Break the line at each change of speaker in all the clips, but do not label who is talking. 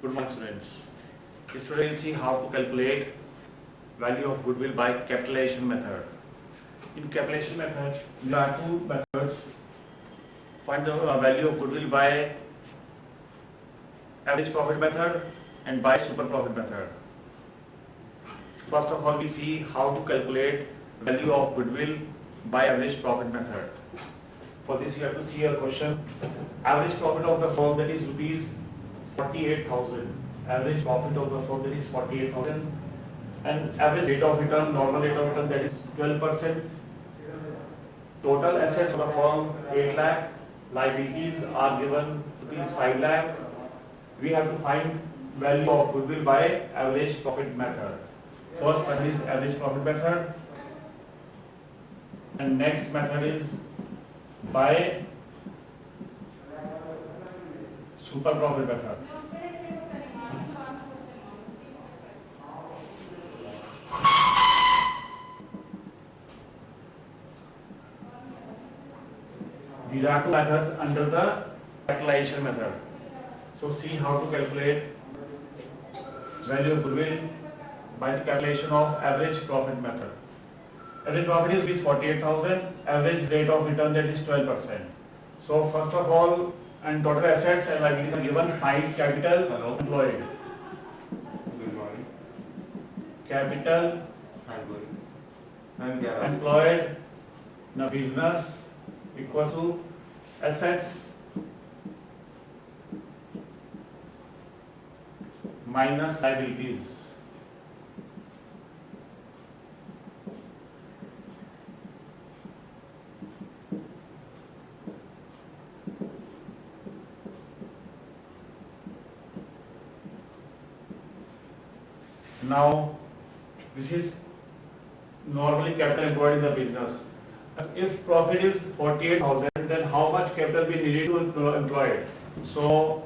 Good morning, students. Today we'll see how to calculate value of goodwill by capitalization method. In capitalization method, there are two methods. Find the value of goodwill by average profit method and by super profit method. First of all, we see how to calculate value of goodwill by average profit method. For this, you have to see a question. Average profit of the firm, that is rupees 48,000. Average profit of the firm, that is 48,000. And average rate of return, normal rate of return, that is 12%. Total assets of the firm 8 lakh. Liabilities are given rupees 5 lakh. We have to find value of goodwill by average profit method. First method is average profit method, and next method is by super profit method. These are two methods under the capitalization method. So see how to calculate value of goodwill by the calculation of average profit method. Average profit is rupees 48,000. Average rate of return, that is 12%. So first of all, and total assets and liabilities are given. Find capital employed.
Good morning.
Capital employed in a business equals to assets minus liabilities. Now, this is normally capital employed in the business. If profit is 48,000, then how much capital we needed to employ it? So,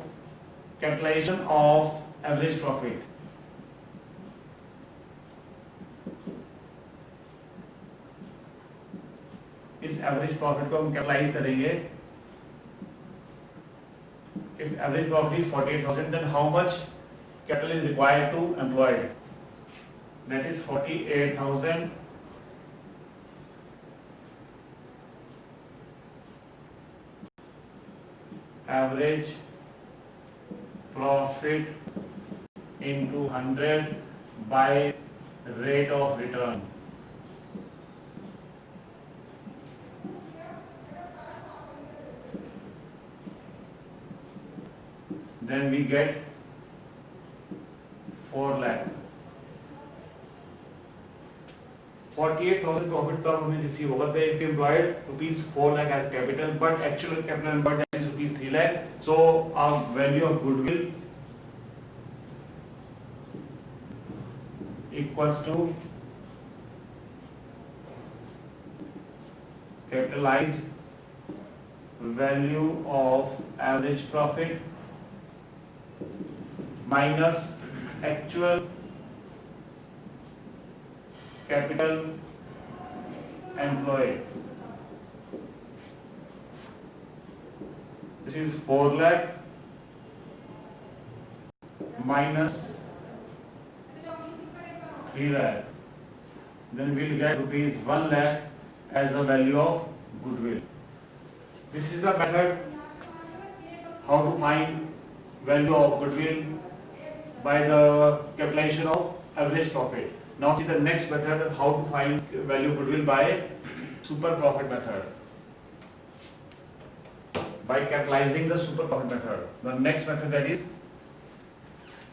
capitalization of average profit. इस average profit को हम capitalize करेंगे. If average profit is 48,000, then how much capital is required to employ it? That is 48,000 average profit into 100 by rate of return. Then we get 4 lakh. 48,000 profit तब हमें receive होगा. They employed rupees 4 lakh as capital, but actual capital employed is rupees 3 lakh. So our value of goodwill equals to capitalized value of average profit minus actual capital employed. This is 4 lakh minus 3 lakh. Then we will get rupees 1 lakh as the value of goodwill. This is the method how to find value of goodwill by the capitalization of average profit. Now see the next method, how to find value of goodwill by super profit method. By capitalizing the super profit method. The next method, that is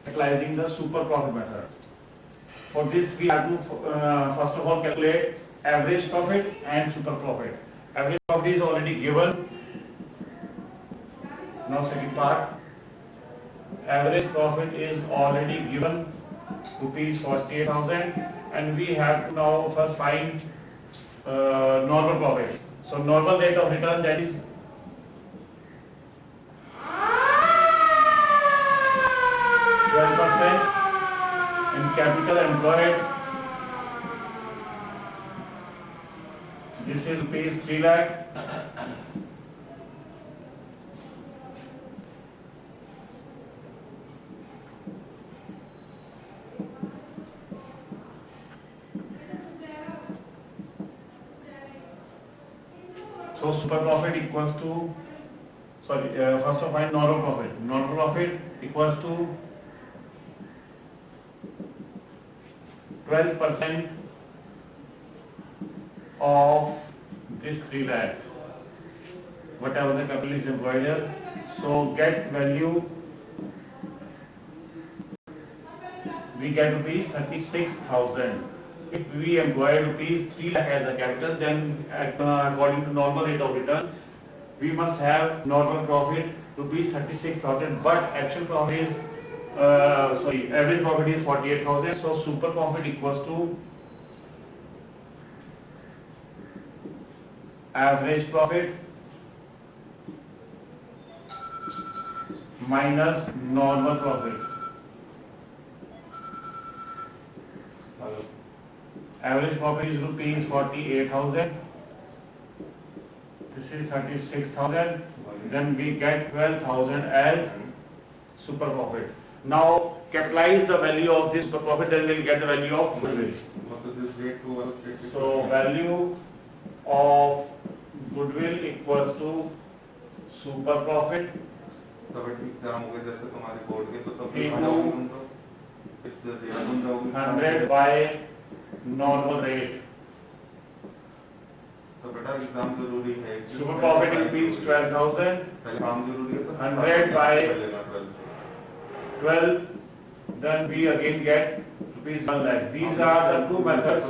capitalizing the super profit method. For this we have to first of all calculate average profit and super profit. Average profit is already given. Now second part, average profit is already given rupees 48,000, and we have to now first find normal profit. So normal rate of return, that is 12%, and capital employed, this is rupees 3 lakh. So super profit equals to, sorry, first of all normal profit. Normal profit equals to 12% of this 3 lakh, whatever the capital is employed here. So get value, we get rupees 36,000. If we employ rupees 3 lakh as a capital, then according to normal rate of return, we must have normal profit rupees 36,000, but actual profit is, average profit is 48,000. So super profit equals to average profit minus normal profit.
Hello.
Average profit is rupees 48,000. This is 36,000. Then we get 12,000 as super profit. Now capitalize the value of this super profit, then we'll get the value of goodwill.
So this rate को वाला state
So value of goodwill equals to super profit
तब exam हो गए जैसे तुम्हारे board के तो तब
Into
it's देहरादून जाओगे
100 by normal rate.
तो बेटा एग्जाम जरूरी है
Super profit rupees 12,000.
पहले काम जरूरी है तो
100 by
लेना 12
12. Then we again get rupees 1 lakh. These are the two methods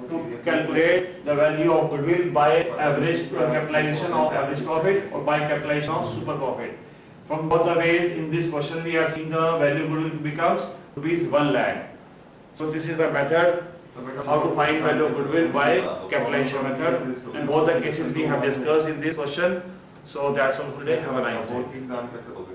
to calculate the value of goodwill by average capitalization of average profit or by capitalization of super profit. From both the ways in this question we are seeing the value of goodwill becomes rupees 1 lakh. So this is the method how to find value of goodwill by capitalization method. And both the cases we have discussed in this question. So that's all for today. Have a nice day.
Exam कैसे होगा